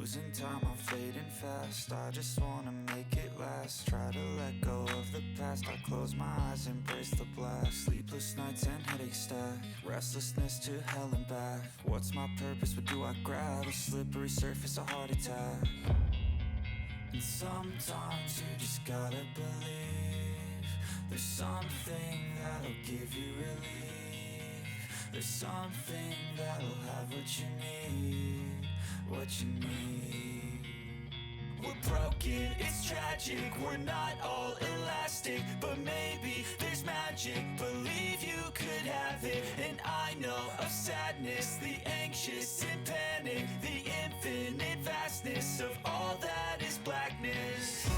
Losing time, I'm fading fast. I just wanna make it last. Try to let go of the past. I close my eyes, embrace the blast. Sleepless nights and headaches stack. Restlessness to hell and back. What's my purpose? What do I grab? A slippery surface, a heart attack. And sometimes you just gotta believe there's something that'll give you relief. There's something that'll have what you need, what you need. We're broken, it's tragic, we're not all elastic, but maybe there's magic. Believe you could have it, and I know of sadness, the anxious and panic, the infinite vastness of all that is blackness.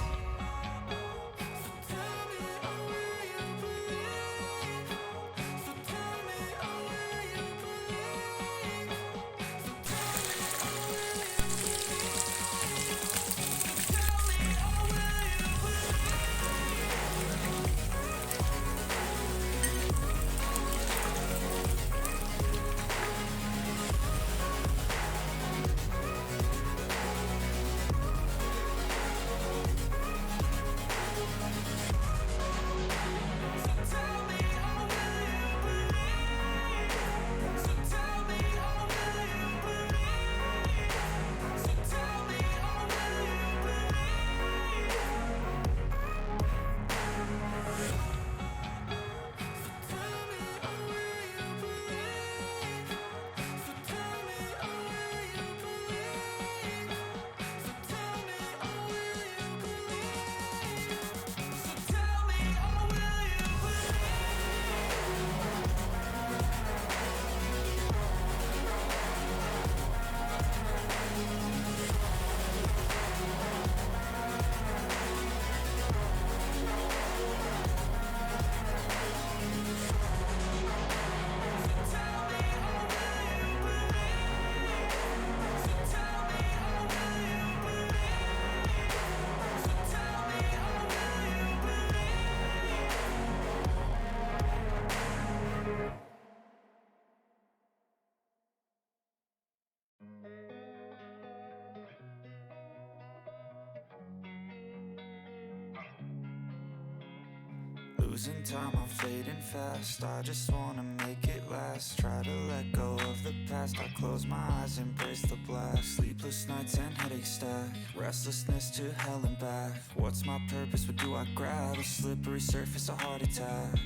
Losing time, I'm fading fast. I just wanna make it last. Try to let go of the past. I close my eyes, embrace the blast. Sleepless nights and headaches stack. Restlessness to hell and back. What's my purpose? What do I grab? A slippery surface, a heart attack.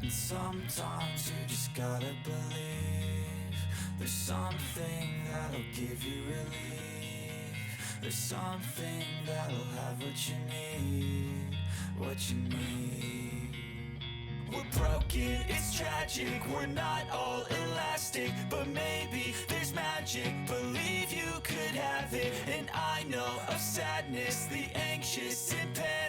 And sometimes you just gotta believe there's something that'll give you relief. There's something that'll have what you need, what you need. We're broken, it's tragic, we're not all elastic, but maybe there's magic. Believe you could have it, and I know of sadness, the anxious and panic,